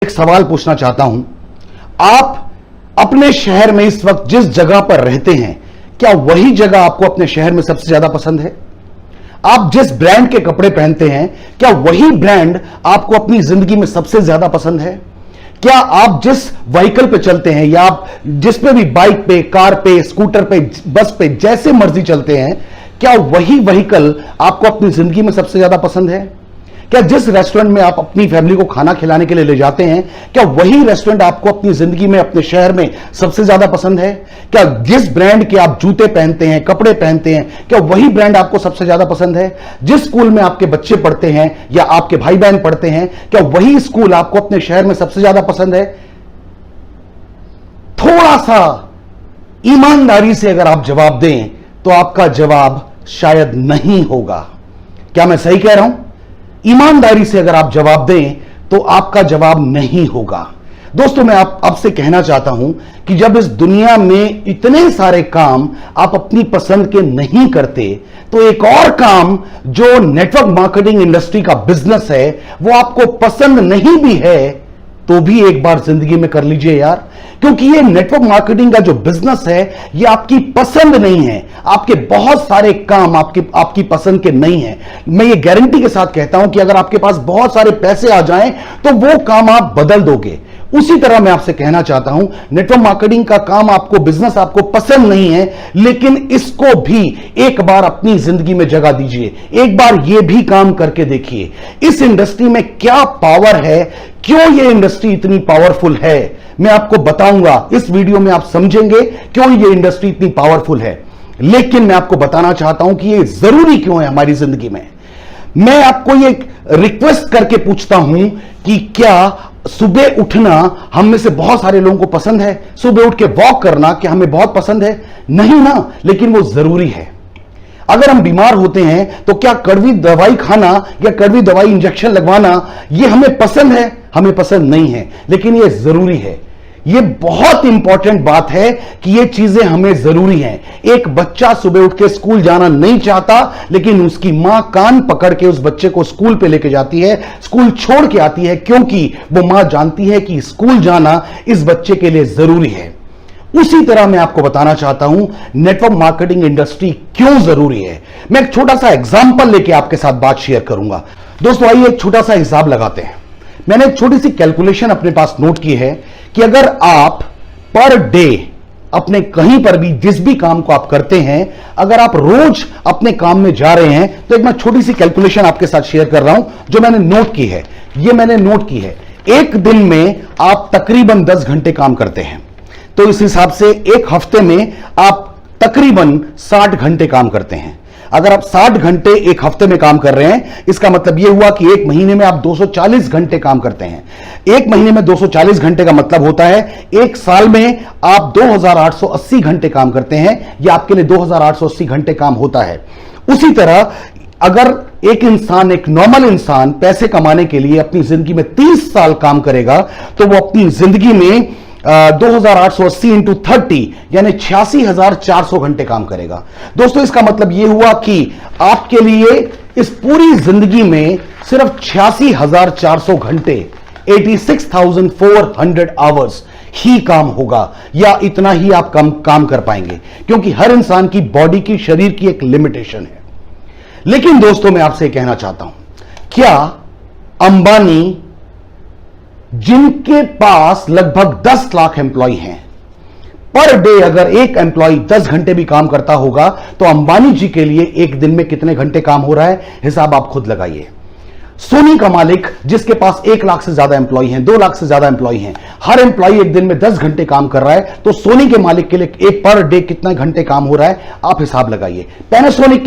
एक सवाल पूछना चाहता हूं। आप अपने शहर में इस वक्त जिस जगह पर रहते हैं, क्या वही जगह आपको अपने शहर में सबसे ज्यादा पसंद है? आप जिस ब्रांड के कपड़े पहनते हैं, क्या वही ब्रांड आपको अपनी जिंदगी में सबसे ज्यादा पसंद है? क्या आप जिस व्हीकल पे चलते हैं या आप जिस पे भी बाइक पे, कार पे, स्कूटर पे, बस पे जैसे मर्जी चलते हैं, क्या वही व्हीकल आपको अपनी जिंदगी में सबसे ज्यादा पसंद है? क्या जिस रेस्टोरेंट में आप अपनी फैमिली को खाना खिलाने के लिए ले जाते हैं, क्या वही रेस्टोरेंट आपको अपनी जिंदगी में, अपने शहर में सबसे ज्यादा पसंद है? क्या जिस ब्रांड के आप जूते पहनते हैं, कपड़े पहनते हैं, क्या वही ब्रांड आपको सबसे ज्यादा पसंद है? जिस स्कूल में आपके बच्चे पढ़ते हैं या आपके भाई बहन पढ़ते हैं, क्या वही स्कूल आपको अपने शहर में सबसे ज्यादा पसंद है? थोड़ा सा ईमानदारी से अगर आप जवाब दें तो आपका जवाब शायद नहीं होगा। क्या मैं सही कह रहा हूं? ईमानदारी से अगर आप जवाब दें तो आपका जवाब नहीं होगा। दोस्तों, मैं आपसे कहना चाहता हूं कि जब इस दुनिया में इतने सारे काम आप अपनी पसंद के नहीं करते, तो एक और काम जो नेटवर्क मार्केटिंग इंडस्ट्री का बिजनेस है, वो आपको पसंद नहीं भी है तो भी एक बार जिंदगी में कर लीजिए यार। क्योंकि ये नेटवर्क मार्केटिंग का जो बिजनेस है, ये आपकी पसंद नहीं है। आपके बहुत सारे काम आपकी पसंद के नहीं है। मैं ये गारंटी के साथ कहता हूं कि अगर आपके पास बहुत सारे पैसे आ जाएं तो वो काम आप बदल दोगे। उसी तरह मैं आपसे कहना चाहता हूं, नेटवर्क मार्केटिंग का काम आपको, बिजनेस आपको पसंद नहीं है, लेकिन इसको भी एक बार अपनी जिंदगी में जगह दीजिए। एक बार ये भी काम करके देखिए। इस इंडस्ट्री में क्या पावर है, क्यों ये इंडस्ट्री इतनी पावरफुल है, मैं आपको बताऊंगा। इस वीडियो में आप समझेंगे क्यों ये इंडस्ट्री इतनी पावरफुल है। लेकिन मैं आपको बताना चाहता हूं कि ये जरूरी क्यों है हमारी जिंदगी में। मैं आपको ये रिक्वेस्ट करके पूछता हूं कि क्या सुबह उठना हम में से बहुत सारे लोगों को पसंद है? सुबह उठ के वॉक करना क्या हमें बहुत पसंद है? नहीं ना, लेकिन वो जरूरी है। अगर हम बीमार होते हैं तो क्या कड़वी दवाई खाना या कड़वी दवाई इंजेक्शन लगवाना ये हमें पसंद है? हमें पसंद नहीं है, लेकिन ये जरूरी है। ये बहुत इंपॉर्टेंट बात है कि ये चीजें हमें जरूरी हैं। एक बच्चा सुबह उठ के स्कूल जाना नहीं चाहता, लेकिन उसकी मां कान पकड़ के उस बच्चे को स्कूल पे लेके जाती है, स्कूल छोड़ के आती है, क्योंकि वो मां जानती है कि स्कूल जाना इस बच्चे के लिए जरूरी है। उसी तरह मैं आपको बताना चाहता हूं नेटवर्क मार्केटिंग इंडस्ट्री क्यों जरूरी है। मैं एक छोटा सा एग्जांपल लेके आपके साथ बात शेयर करूंगा। दोस्तों, आइए एक छोटा सा हिसाब लगाते हैं। मैंने एक छोटी सी कैलकुलेशन अपने पास नोट की है कि अगर आप पर डे अपने कहीं पर भी जिस भी काम को आप करते हैं, अगर आप रोज अपने काम में जा रहे हैं, तो एक मैं छोटी सी कैलकुलेशन आपके साथ शेयर कर रहा हूं जो मैंने नोट की है। ये मैंने नोट की है, एक दिन में आप तकरीबन 10 घंटे काम करते हैं, तो इस हिसाब से एक हफ्ते में आप तकरीबन 60 घंटे काम करते हैं। अगर आप 60 घंटे एक हफ्ते में काम कर रहे हैं, इसका मतलब यह हुआ कि एक महीने में आप 240 घंटे काम करते हैं। एक महीने में 240 घंटे का मतलब होता है एक साल में आप 2880 घंटे काम करते हैं। यह आपके लिए 2880 घंटे काम होता है। उसी तरह अगर एक इंसान, एक नॉर्मल इंसान पैसे कमाने के लिए अपनी जिंदगी में 30 साल काम करेगा, तो वो अपनी जिंदगी में 2880 इंटू 30 यानी 86,400 घंटे काम करेगा। दोस्तों, इसका मतलब यह हुआ कि आपके लिए इस पूरी जिंदगी में सिर्फ 86,400 घंटे, 86,400 आवर्स ही काम होगा, या इतना ही आप काम कर पाएंगे, क्योंकि हर इंसान की बॉडी की, शरीर की एक लिमिटेशन है। लेकिन दोस्तों, मैं आपसे कहना चाहता हूं, क्या अंबानी, जिनके पास लगभग 10 लाख एम्प्लॉय हैं, पर डे अगर एक एम्प्लॉय 10 घंटे भी काम करता होगा, तो अंबानी जी के लिए एक दिन में कितने घंटे काम हो रहा है, हिसाब आप खुद लगाइए। सोनी का मालिक, जिसके पास 1 लाख से ज्यादा एम्प्लॉय हैं, 2 लाख से ज्यादा एम्प्लॉय हैं, हर एम्प्लॉय एक दिन में 10 घंटे काम कर रहा है, तो सोनी के मालिक के लिए एक पर डे कितना घंटे काम हो रहा है, आप हिसाब लगाइए। पैनासोनिक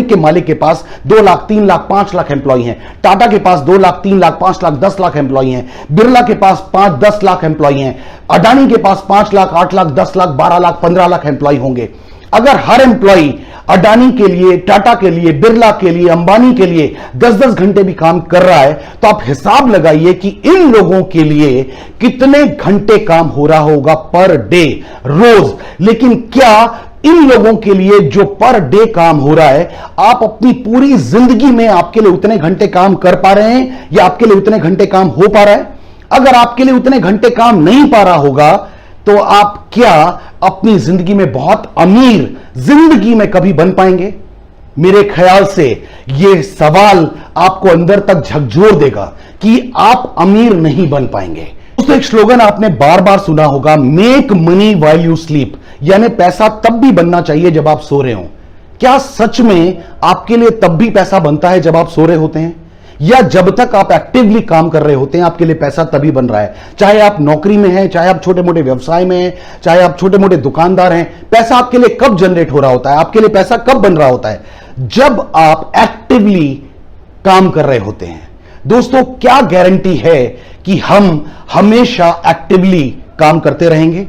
के मालिक के पास 2 लाख, 3 लाख, 5 लाख एम्प्लॉय हैं। टाटा के पास 2 लाख, 3 लाख, 5 लाख, 10 लाख एम्प्लॉय हैं। बिरला के पास 5-10 लाख एम्प्लॉय हैं। अडानी के पास 5 लाख, 8 लाख, 10 लाख, 12 लाख, 15 लाख एम्प्लॉय होंगे। अगर हर एम्प्लॉय अडानी के लिए, टाटा के लिए, बिरला के लिए, अंबानी के लिए 10-10 घंटे भी काम कर रहा है, तो आप हिसाब लगाइए कि इन लोगों के लिए कितने घंटे काम हो रहा होगा पर डे, रोज। लेकिन क्या इन लोगों के लिए जो पर डे काम हो रहा है, आप अपनी पूरी जिंदगी में आपके लिए उतने घंटे काम कर पा रहे हैं, या आपके लिए उतने घंटे काम हो पा रहा है? अगर आपके लिए उतने घंटे काम नहीं पा रहा होगा तो आप क्या अपनी जिंदगी में बहुत अमीर जिंदगी में कभी बन पाएंगे? मेरे ख्याल से यह सवाल आपको अंदर तक झकझोर देगा कि आप अमीर नहीं बन पाएंगे। दोस्तों, एक स्लोगन आपने बार बार सुना होगा, make money while you sleep, यानी पैसा तब भी बनना चाहिए जब आप सो रहे हो। क्या सच में आपके लिए तब भी पैसा बनता है जब आप सो रहे होते हैं, या जब तक आप एक्टिवली काम कर रहे होते हैं आपके लिए पैसा तभी बन रहा है? चाहे आप नौकरी में हैं, चाहे आप छोटे मोटे व्यवसाय में हैं, चाहे आप छोटे मोटे दुकानदार हैं, पैसा आपके लिए कब जनरेट हो रहा होता है, आपके लिए पैसा कब बन रहा होता है? जब आप एक्टिवली काम कर रहे होते हैं। दोस्तों, क्या गारंटी है कि हम हमेशा एक्टिवली काम करते रहेंगे?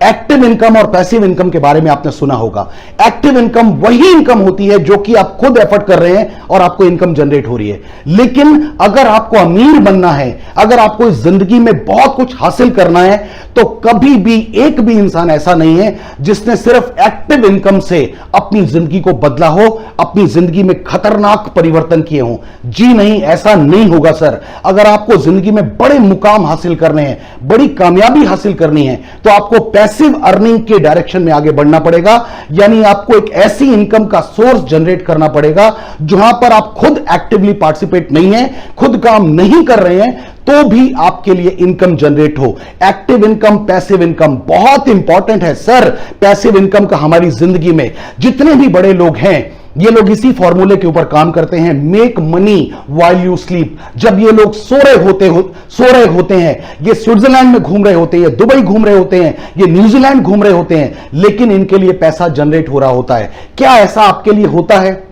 एक्टिव इनकम और पैसिव इनकम के बारे में आपने सुना होगा। एक्टिव इनकम वही इनकम होती है जो कि आप खुद एफर्ट कर रहे हैं और आपको इनकम जनरेट हो रही है। लेकिन अगर आपको अमीर बनना है, अगर आपको इस जिंदगी में बहुत कुछ हासिल करना है, तो कभी भी एक भी इंसान ऐसा नहीं है जिसने सिर्फ एक्टिव इनकम से अपनी जिंदगी को बदला हो, अपनी जिंदगी में खतरनाक परिवर्तन किए हों। जी नहीं, ऐसा नहीं होगा सर। अगर आपको जिंदगी में बड़े मुकाम हासिल करने हैं, बड़ी कामयाबी हासिल करनी है, तो आपको पैसिव अर्निंग के डायरेक्शन में आगे बढ़ना पड़ेगा। यानी आपको एक ऐसी इनकम का सोर्स जनरेट करना पड़ेगा जहां पर आप खुद एक्टिवली पार्टिसिपेट नहीं है, खुद काम नहीं कर रहे हैं, तो भी आपके लिए इनकम जनरेट हो। एक्टिव इनकम, पैसिव इनकम बहुत इंपॉर्टेंट है सर। पैसिव इनकम का हमारी जिंदगी में जितने भी बड़े लोग हैं, ये लोग इसी फॉर्मूले के ऊपर काम करते हैं, make money while you sleep. जब ये लोग सो रहे होते हैं, ये स्विट्जरलैंड में घूम रहे होते हैं, ये दुबई घूम रहे होते हैं, ये न्यूजीलैंड घूम रहे होते हैं, लेकिन इनके लिए पैसा जनरेट हो रहा होता है। क्या ऐसा आपके लिए होता है?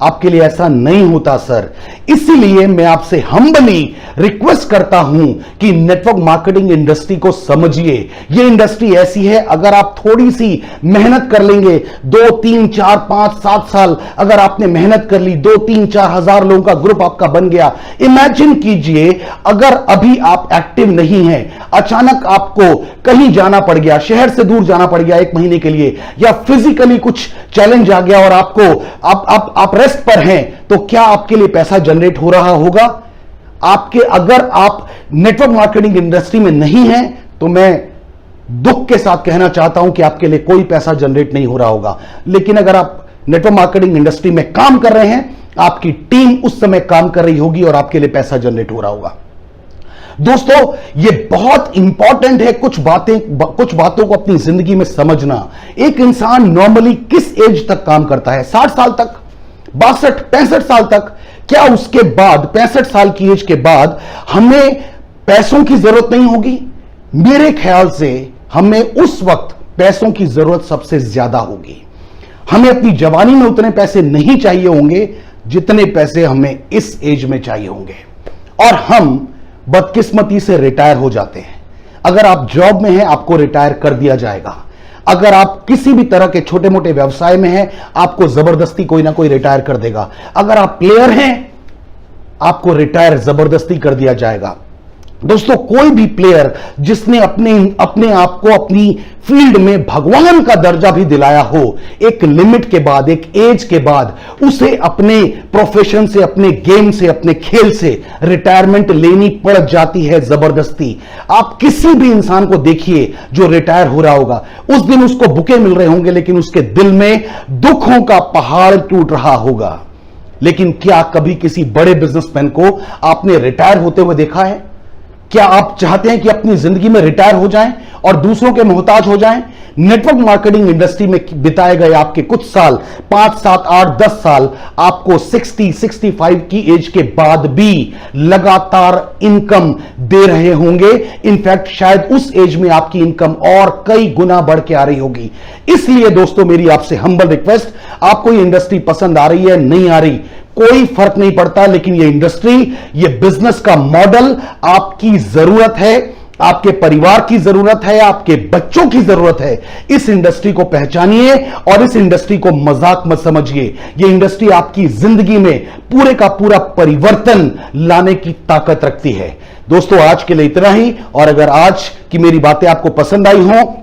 आपके लिए ऐसा नहीं होता सर। इसीलिए मैं आपसे हम्बली रिक्वेस्ट करता हूं कि नेटवर्क मार्केटिंग इंडस्ट्री को समझिए। यह इंडस्ट्री ऐसी है, अगर आप थोड़ी सी मेहनत कर लेंगे, 2, 3, 4, 5, 7 साल अगर आपने मेहनत कर ली, 2, 3, 4 हजार लोगों का ग्रुप आपका बन गया। इमेजिन कीजिए, अगर अभी आप एक्टिव नहीं हैं, अचानक आपको कहीं जाना पड़ गया, शहर से दूर जाना पड़ गया 1 महीने के लिए, या फिजिकली कुछ चैलेंज आ गया और आपको आप रेस्ट पर हैं, तो क्या आपके लिए पैसा जनरेट हो रहा होगा? अगर आप नेटवर्क मार्केटिंग इंडस्ट्री में नहीं हैं, तो मैं दुख के साथ कहना चाहता हूं कि आपके लिए कोई पैसा जनरेट नहीं हो रहा होगा। लेकिन अगर आप नेटवर्क मार्केटिंग इंडस्ट्री में काम कर रहे हैं, आपकी टीम उस समय काम कर रही होगी और आपके लिए पैसा जनरेट हो रहा होगा। दोस्तों, यह बहुत इंपॉर्टेंट है कुछ बातों को अपनी जिंदगी में समझना। एक इंसान नॉर्मली किस एज तक काम करता है? 60 साल तक, 62, 65 साल तक? क्या उसके बाद 65 साल की एज के बाद हमें पैसों की जरूरत नहीं होगी? मेरे ख्याल से हमें उस वक्त पैसों की जरूरत सबसे ज्यादा होगी। हमें अपनी जवानी में उतने पैसे नहीं चाहिए होंगे जितने पैसे हमें इस एज में चाहिए होंगे, और हम बदकिस्मती से रिटायर हो जाते हैं। अगर आप जॉब में हैं, आपको रिटायर कर दिया जाएगा। अगर आप किसी भी तरह के छोटे मोटे व्यवसाय में हैं, आपको जबरदस्ती कोई ना कोई रिटायर कर देगा। अगर आप प्लेयर हैं, आपको रिटायर जबरदस्ती कर दिया जाएगा। दोस्तों, कोई भी प्लेयर जिसने अपने आप को अपनी फील्ड में भगवान का दर्जा भी दिलाया हो, एक लिमिट के बाद, एक एज के बाद उसे अपने प्रोफेशन से, अपने गेम से, अपने खेल से रिटायरमेंट लेनी पड़ जाती है जबरदस्ती। आप किसी भी इंसान को देखिए जो रिटायर हो रहा होगा, उस दिन उसको बुके मिल रहे होंगे, लेकिन उसके दिल में दुखों का पहाड़ टूट रहा होगा। लेकिन क्या कभी किसी बड़े बिजनेसमैन को आपने रिटायर होते हुए देखा है? क्या आप चाहते हैं कि अपनी जिंदगी में रिटायर हो जाएं और दूसरों के मोहताज हो जाएं? नेटवर्क मार्केटिंग इंडस्ट्री में बिताए गए आपके कुछ साल, 5, 7, 8, 10 साल, आपको 60, 65 की एज के बाद भी लगातार इनकम दे रहे होंगे। इनफैक्ट शायद उस एज में आपकी इनकम और कई गुना बढ़ के आ रही होगी। इसलिए दोस्तों, मेरी आपसे हम्बल रिक्वेस्ट, आपको ये इंडस्ट्री पसंद आ रही है, नहीं आ रही, कोई फर्क नहीं पड़ता, लेकिन ये इंडस्ट्री, ये बिजनेस का मॉडल आपकी जरूरत है, आपके परिवार की जरूरत है, आपके बच्चों की जरूरत है। इस इंडस्ट्री को पहचानिए और इस इंडस्ट्री को मजाक मत समझिए। ये इंडस्ट्री आपकी जिंदगी में पूरे का पूरा परिवर्तन लाने की ताकत रखती है। दोस्तों, आज के लिए इतना ही, और अगर आज की मेरी बातें आपको पसंद आई हो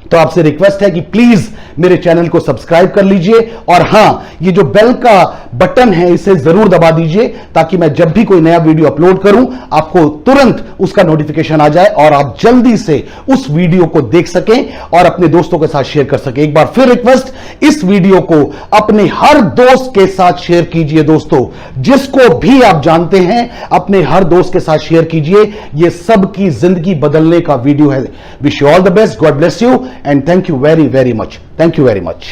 तो आपसे रिक्वेस्ट है कि प्लीज मेरे चैनल को सब्सक्राइब कर लीजिए और हां, ये जो बेल का बटन है इसे जरूर दबा दीजिए ताकि मैं जब भी कोई नया वीडियो अपलोड करूं आपको तुरंत उसका नोटिफिकेशन आ जाए और आप जल्दी से उस वीडियो को देख सकें और अपने दोस्तों के साथ शेयर कर सकें। एक बार फिर रिक्वेस्ट, इस वीडियो को अपने हर दोस्त के साथ शेयर कीजिए दोस्तों, जिसको भी आप जानते हैं अपने हर दोस्त के साथ शेयर कीजिए। यह सबकी जिंदगी बदलने का वीडियो है। Wish you all the best, God bless you and thank you very very much. Thank you very much.